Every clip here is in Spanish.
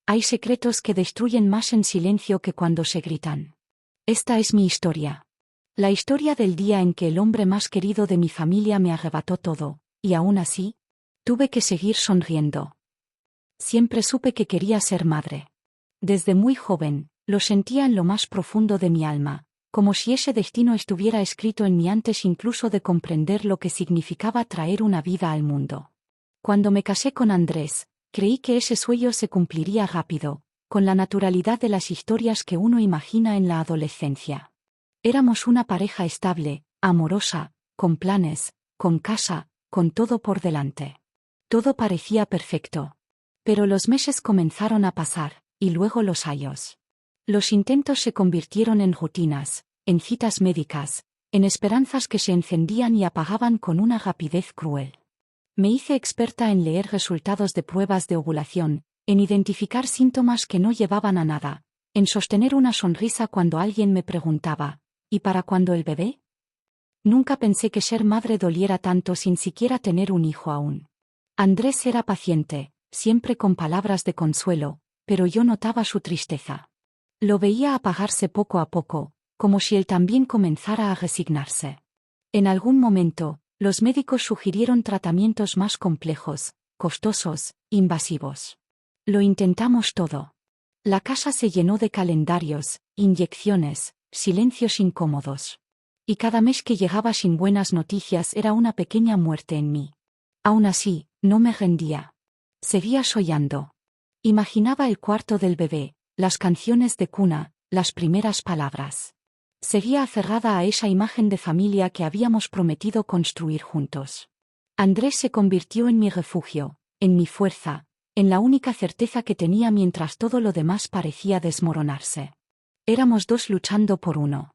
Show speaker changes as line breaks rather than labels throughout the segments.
Hay secretos que destruyen más en silencio que cuando se gritan. Esta es mi historia. La historia del día en que el hombre más querido de mi familia me arrebató todo, y aún así, tuve que seguir sonriendo. Siempre supe que quería ser madre. Desde muy joven, lo sentía en lo más profundo de mi alma, como si ese destino estuviera escrito en mí antes incluso de comprender lo que significaba traer una vida al mundo. Cuando me casé con Andrés, creí que ese sueño se cumpliría rápido, con la naturalidad de las historias que uno imagina en la adolescencia. Éramos una pareja estable, amorosa, con planes, con casa, con todo por delante. Todo parecía perfecto. Pero los meses comenzaron a pasar, y luego los años. Los intentos se convirtieron en rutinas, en citas médicas, en esperanzas que se encendían y apagaban con una rapidez cruel. Me hice experta en leer resultados de pruebas de ovulación, en identificar síntomas que no llevaban a nada, en sostener una sonrisa cuando alguien me preguntaba, ¿y para cuándo el bebé? Nunca pensé que ser madre doliera tanto sin siquiera tener un hijo aún. Andrés era paciente, siempre con palabras de consuelo, pero yo notaba su tristeza. Lo veía apagarse poco a poco, como si él también comenzara a resignarse. En algún momento, los médicos sugirieron tratamientos más complejos, costosos, invasivos. Lo intentamos todo. La casa se llenó de calendarios, inyecciones, silencios incómodos. Y cada mes que llegaba sin buenas noticias era una pequeña muerte en mí. Aún así, no me rendía. Seguía soñando. Imaginaba el cuarto del bebé, las canciones de cuna, las primeras palabras. Seguía aferrada a esa imagen de familia que habíamos prometido construir juntos. Andrés se convirtió en mi refugio, en mi fuerza, en la única certeza que tenía mientras todo lo demás parecía desmoronarse. Éramos dos luchando por uno.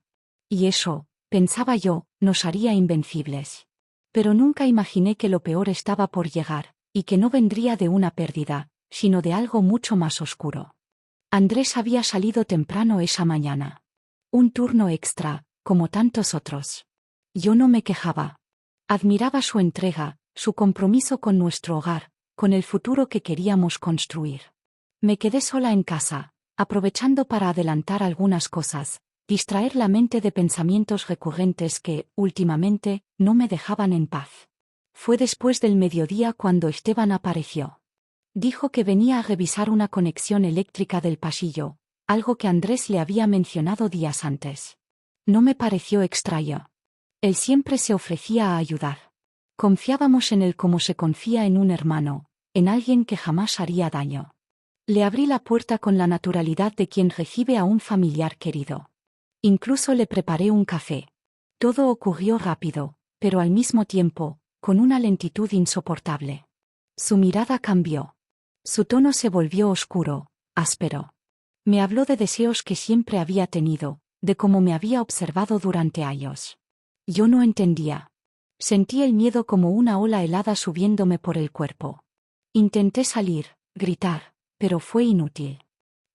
Y eso, pensaba yo, nos haría invencibles. Pero nunca imaginé que lo peor estaba por llegar, y que no vendría de una pérdida, sino de algo mucho más oscuro. Andrés había salido temprano esa mañana. Un turno extra, como tantos otros. Yo no me quejaba. Admiraba su entrega, su compromiso con nuestro hogar, con el futuro que queríamos construir. Me quedé sola en casa, aprovechando para adelantar algunas cosas, distraer la mente de pensamientos recurrentes que, últimamente, no me dejaban en paz. Fue después del mediodía cuando Esteban apareció. Dijo que venía a revisar una conexión eléctrica del pasillo, algo que Andrés le había mencionado días antes. No me pareció extraño. Él siempre se ofrecía a ayudar. Confiábamos en él como se confía en un hermano, en alguien que jamás haría daño. Le abrí la puerta con la naturalidad de quien recibe a un familiar querido. Incluso le preparé un café. Todo ocurrió rápido, pero al mismo tiempo, con una lentitud insoportable. Su mirada cambió. Su tono se volvió oscuro, áspero. Me habló de deseos que siempre había tenido, de cómo me había observado durante años. Yo no entendía. Sentí el miedo como una ola helada subiéndome por el cuerpo. Intenté salir, gritar, pero fue inútil.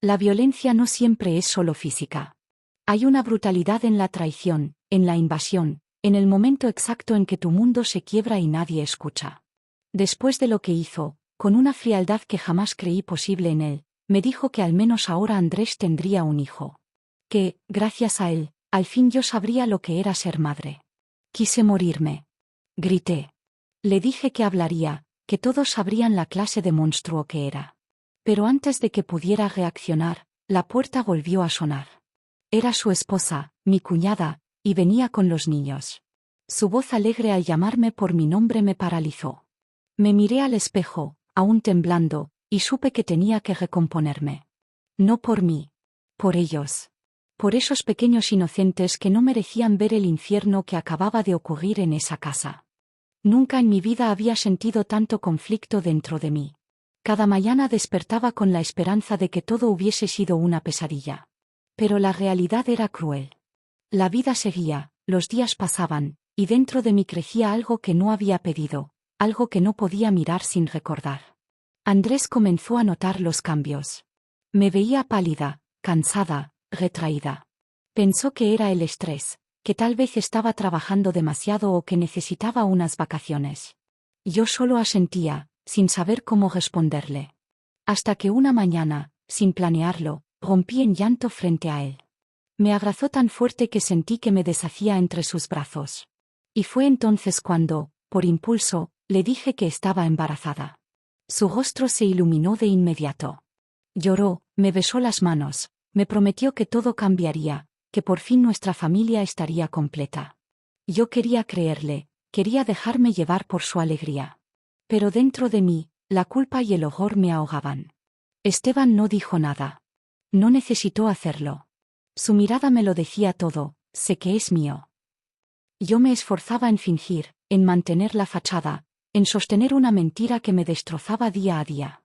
La violencia no siempre es solo física. Hay una brutalidad en la traición, en la invasión, en el momento exacto en que tu mundo se quiebra y nadie escucha. Después de lo que hizo, con una frialdad que jamás creí posible en él, me dijo que al menos ahora Andrés tendría un hijo. Que, gracias a él, al fin yo sabría lo que era ser madre. Quise morirme. Grité. Le dije que hablaría, que todos sabrían la clase de monstruo que era. Pero antes de que pudiera reaccionar, la puerta volvió a sonar. Era su esposa, mi cuñada, y venía con los niños. Su voz alegre al llamarme por mi nombre me paralizó. Me miré al espejo, aún temblando, y supe que tenía que recomponerme. No por mí. Por ellos. Por esos pequeños inocentes que no merecían ver el infierno que acababa de ocurrir en esa casa. Nunca en mi vida había sentido tanto conflicto dentro de mí. Cada mañana despertaba con la esperanza de que todo hubiese sido una pesadilla. Pero la realidad era cruel. La vida seguía, los días pasaban, y dentro de mí crecía algo que no había pedido, algo que no podía mirar sin recordar. Andrés comenzó a notar los cambios. Me veía pálida, cansada, retraída. Pensó que era el estrés, que tal vez estaba trabajando demasiado o que necesitaba unas vacaciones. Yo solo asentía, sin saber cómo responderle. Hasta que una mañana, sin planearlo, rompí en llanto frente a él. Me abrazó tan fuerte que sentí que me deshacía entre sus brazos. Y fue entonces cuando, por impulso, le dije que estaba embarazada. Su rostro se iluminó de inmediato. Lloró, me besó las manos, me prometió que todo cambiaría, que por fin nuestra familia estaría completa. Yo quería creerle, quería dejarme llevar por su alegría. Pero dentro de mí, la culpa y el horror me ahogaban. Esteban no dijo nada. No necesitó hacerlo. Su mirada me lo decía todo, sé que es mío. Yo me esforzaba en fingir, en mantener la fachada, en sostener una mentira que me destrozaba día a día.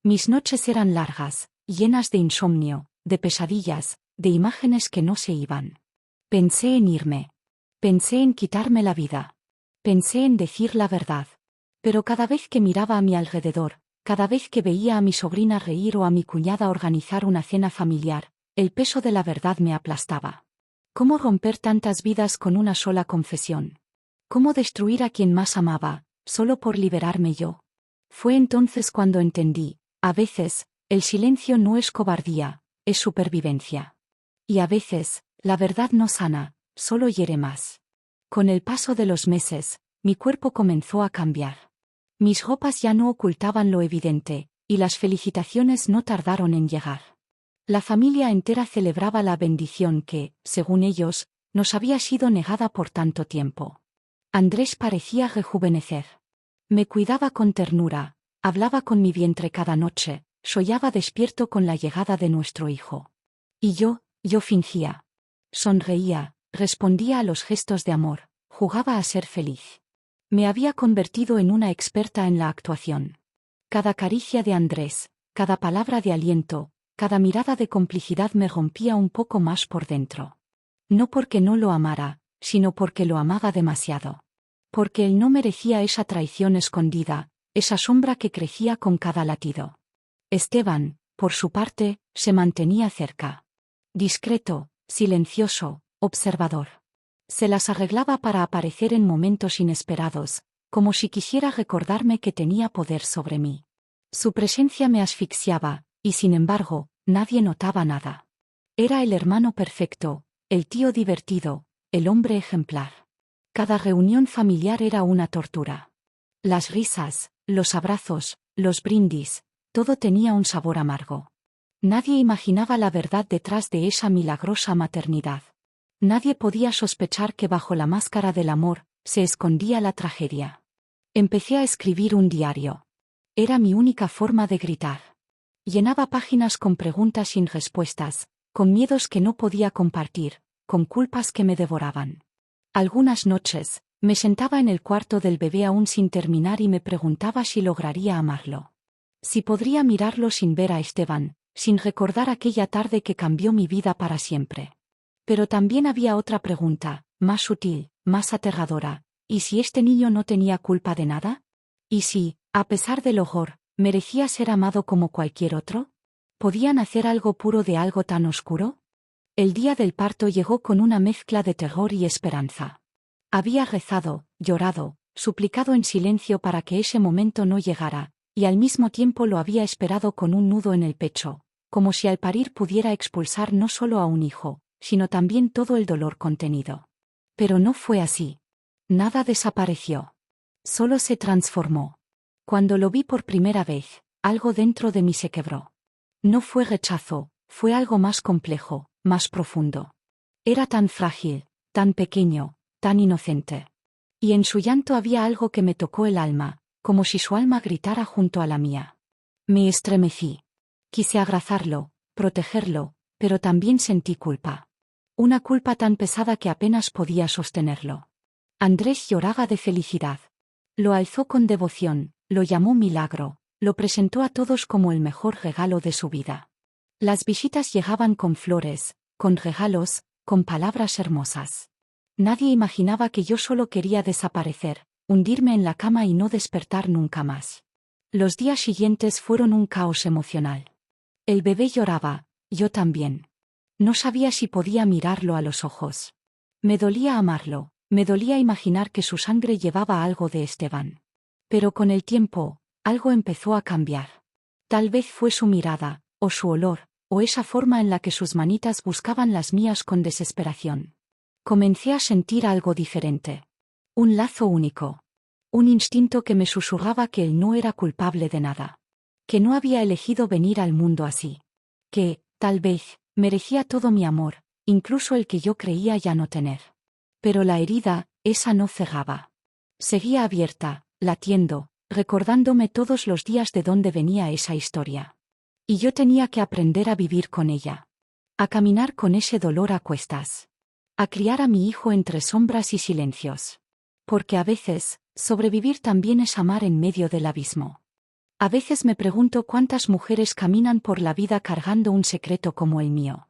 Mis noches eran largas, llenas de insomnio, de pesadillas, de imágenes que no se iban. Pensé en irme. Pensé en quitarme la vida. Pensé en decir la verdad. Pero cada vez que miraba a mi alrededor, cada vez que veía a mi sobrina reír o a mi cuñada organizar una cena familiar, el peso de la verdad me aplastaba. ¿Cómo romper tantas vidas con una sola confesión? ¿Cómo destruir a quien más amaba, solo por liberarme yo? Fue entonces cuando entendí, a veces, el silencio no es cobardía, es supervivencia. Y a veces, la verdad no sana, solo hiere más. Con el paso de los meses, mi cuerpo comenzó a cambiar. Mis ropas ya no ocultaban lo evidente, y las felicitaciones no tardaron en llegar. La familia entera celebraba la bendición que, según ellos, nos había sido negada por tanto tiempo. Andrés parecía rejuvenecer. Me cuidaba con ternura, hablaba con mi vientre cada noche, soñaba despierto con la llegada de nuestro hijo. Y yo fingía. Sonreía, respondía a los gestos de amor, jugaba a ser feliz. Me había convertido en una experta en la actuación. Cada caricia de Andrés, cada palabra de aliento, cada mirada de complicidad me rompía un poco más por dentro. No porque no lo amara, sino porque lo amaba demasiado. Porque él no merecía esa traición escondida, esa sombra que crecía con cada latido. Esteban, por su parte, se mantenía cerca. Discreto, silencioso, observador. Se las arreglaba para aparecer en momentos inesperados, como si quisiera recordarme que tenía poder sobre mí. Su presencia me asfixiaba, y sin embargo, nadie notaba nada. Era el hermano perfecto, el tío divertido, el hombre ejemplar. Cada reunión familiar era una tortura. Las risas, los abrazos, los brindis, todo tenía un sabor amargo. Nadie imaginaba la verdad detrás de esa milagrosa maternidad. Nadie podía sospechar que bajo la máscara del amor se escondía la tragedia. Empecé a escribir un diario. Era mi única forma de gritar. Llenaba páginas con preguntas sin respuestas, con miedos que no podía compartir, con culpas que me devoraban. Algunas noches, me sentaba en el cuarto del bebé aún sin terminar y me preguntaba si lograría amarlo. Si podría mirarlo sin ver a Esteban, sin recordar aquella tarde que cambió mi vida para siempre. Pero también había otra pregunta, más sutil, más aterradora, ¿y si este niño no tenía culpa de nada? ¿Y si, a pesar del horror, merecía ser amado como cualquier otro? ¿Podían hacer algo puro de algo tan oscuro? El día del parto llegó con una mezcla de terror y esperanza. Había rezado, llorado, suplicado en silencio para que ese momento no llegara, y al mismo tiempo lo había esperado con un nudo en el pecho, como si al parir pudiera expulsar no solo a un hijo, sino también todo el dolor contenido. Pero no fue así. Nada desapareció. Solo se transformó. Cuando lo vi por primera vez, algo dentro de mí se quebró. No fue rechazo, fue algo más complejo, más profundo. Era tan frágil, tan pequeño, tan inocente. Y en su llanto había algo que me tocó el alma, como si su alma gritara junto a la mía. Me estremecí. Quise abrazarlo, protegerlo, pero también sentí culpa. Una culpa tan pesada que apenas podía sostenerlo. Andrés lloraba de felicidad. Lo alzó con devoción, lo llamó milagro, lo presentó a todos como el mejor regalo de su vida. Las visitas llegaban con flores, con regalos, con palabras hermosas. Nadie imaginaba que yo solo quería desaparecer, hundirme en la cama y no despertar nunca más. Los días siguientes fueron un caos emocional. El bebé lloraba, yo también. No sabía si podía mirarlo a los ojos. Me dolía amarlo, me dolía imaginar que su sangre llevaba algo de Esteban. Pero con el tiempo, algo empezó a cambiar. Tal vez fue su mirada, o su olor, o esa forma en la que sus manitas buscaban las mías con desesperación. Comencé a sentir algo diferente. Un lazo único. Un instinto que me susurraba que él no era culpable de nada. Que no había elegido venir al mundo así. Que, tal vez, merecía todo mi amor, incluso el que yo creía ya no tener. Pero la herida, esa no cerraba. Seguía abierta, latiendo, recordándome todos los días de dónde venía esa historia. Y yo tenía que aprender a vivir con ella. A caminar con ese dolor a cuestas. A criar a mi hijo entre sombras y silencios. Porque a veces, sobrevivir también es amar en medio del abismo. A veces me pregunto cuántas mujeres caminan por la vida cargando un secreto como el mío.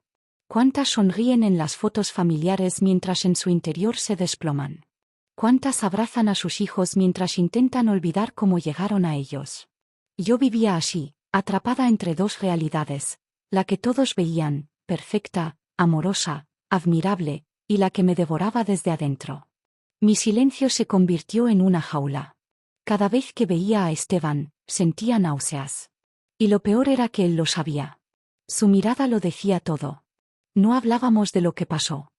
Cuántas sonríen en las fotos familiares mientras en su interior se desploman. Cuántas abrazan a sus hijos mientras intentan olvidar cómo llegaron a ellos. Yo vivía así, atrapada entre dos realidades, la que todos veían, perfecta, amorosa, admirable, y la que me devoraba desde adentro. Mi silencio se convirtió en una jaula. Cada vez que veía a Esteban, sentía náuseas. Y lo peor era que él lo sabía. Su mirada lo decía todo. No hablábamos de lo que pasó.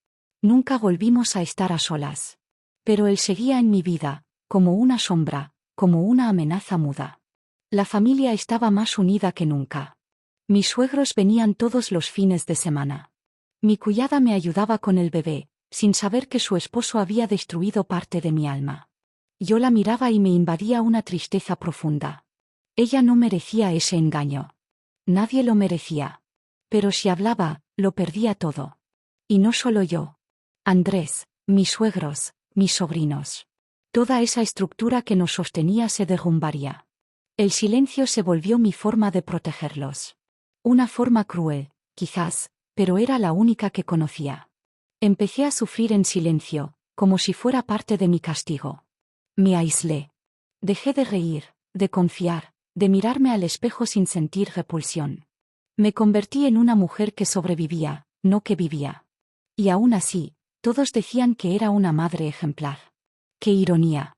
Nunca volvimos a estar a solas. Pero él seguía en mi vida, como una sombra, como una amenaza muda. La familia estaba más unida que nunca. Mis suegros venían todos los fines de semana. Mi cuñada me ayudaba con el bebé, sin saber que su esposo había destruido parte de mi alma. Yo la miraba y me invadía una tristeza profunda. Ella no merecía ese engaño. Nadie lo merecía. Pero si hablaba, lo perdía todo. Y no solo yo. Andrés, mis suegros, mis sobrinos. Toda esa estructura que nos sostenía se derrumbaría. El silencio se volvió mi forma de protegerlos. Una forma cruel, quizás, pero era la única que conocía. Empecé a sufrir en silencio, como si fuera parte de mi castigo. Me aislé. Dejé de reír, de confiar, de mirarme al espejo sin sentir repulsión. Me convertí en una mujer que sobrevivía, no que vivía. Y aún así, todos decían que era una madre ejemplar. ¡Qué ironía!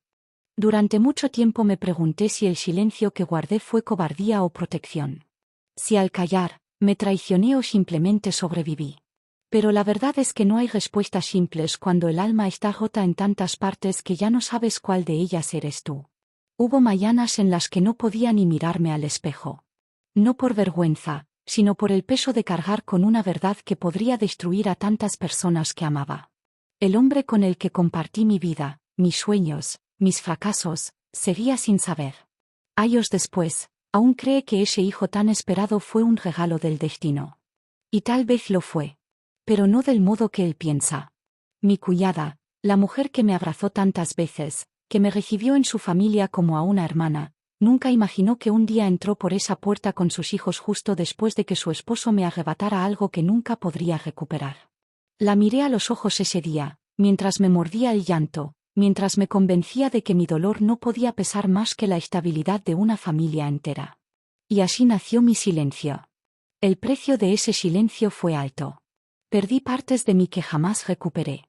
Durante mucho tiempo me pregunté si el silencio que guardé fue cobardía o protección. Si al callar, me traicioné o simplemente sobreviví. Pero la verdad es que no hay respuestas simples cuando el alma está rota en tantas partes que ya no sabes cuál de ellas eres tú. Hubo mañanas en las que no podía ni mirarme al espejo. No por vergüenza, sino por el peso de cargar con una verdad que podría destruir a tantas personas que amaba. El hombre con el que compartí mi vida, mis sueños, mis fracasos, seguía sin saber. Años después, aún cree que ese hijo tan esperado fue un regalo del destino. Y tal vez lo fue. Pero no del modo que él piensa. Mi cuñada, la mujer que me abrazó tantas veces, que me recibió en su familia como a una hermana, nunca imaginó que un día entró por esa puerta con sus hijos justo después de que su esposo me arrebatara algo que nunca podría recuperar. La miré a los ojos ese día, mientras me mordía el llanto, mientras me convencía de que mi dolor no podía pesar más que la estabilidad de una familia entera. Y así nació mi silencio. El precio de ese silencio fue alto. Perdí partes de mí que jamás recuperé.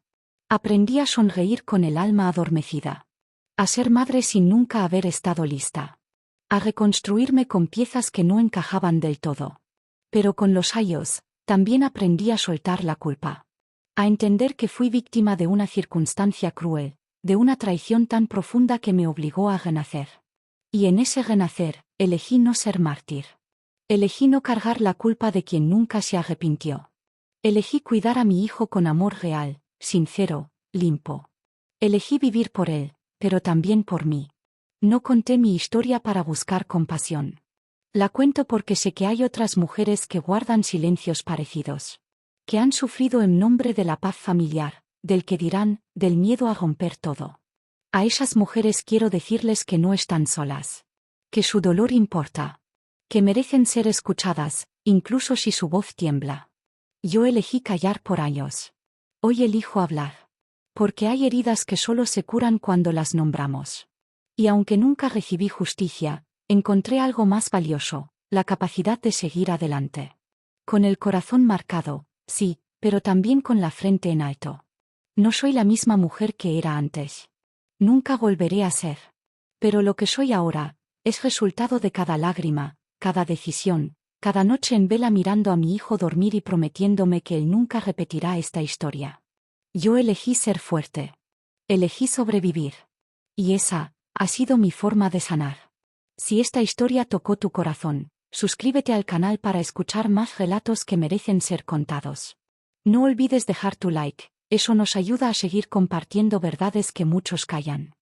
Aprendí a sonreír con el alma adormecida. A ser madre sin nunca haber estado lista. A reconstruirme con piezas que no encajaban del todo. Pero con los años, también aprendí a soltar la culpa. A entender que fui víctima de una circunstancia cruel, de una traición tan profunda que me obligó a renacer. Y en ese renacer, elegí no ser mártir. Elegí no cargar la culpa de quien nunca se arrepintió. Elegí cuidar a mi hijo con amor real, sincero, limpio. Elegí vivir por él, pero también por mí. No conté mi historia para buscar compasión. La cuento porque sé que hay otras mujeres que guardan silencios parecidos. Que han sufrido en nombre de la paz familiar, del que dirán, del miedo a romper todo. A esas mujeres quiero decirles que no están solas. Que su dolor importa. Que merecen ser escuchadas, incluso si su voz tiembla. Yo elegí callar por años. Hoy elijo hablar. Porque hay heridas que solo se curan cuando las nombramos. Y aunque nunca recibí justicia, encontré algo más valioso, la capacidad de seguir adelante. Con el corazón marcado, sí, pero también con la frente en alto. No soy la misma mujer que era antes. Nunca volveré a ser. Pero lo que soy ahora, es resultado de cada lágrima, cada decisión, Cada noche en vela mirando a mi hijo dormir y prometiéndome que él nunca repetirá esta historia. Yo elegí ser fuerte. Elegí sobrevivir. Y esa ha sido mi forma de sanar. Si esta historia tocó tu corazón, suscríbete al canal para escuchar más relatos que merecen ser contados. No olvides dejar tu like, eso nos ayuda a seguir compartiendo verdades que muchos callan.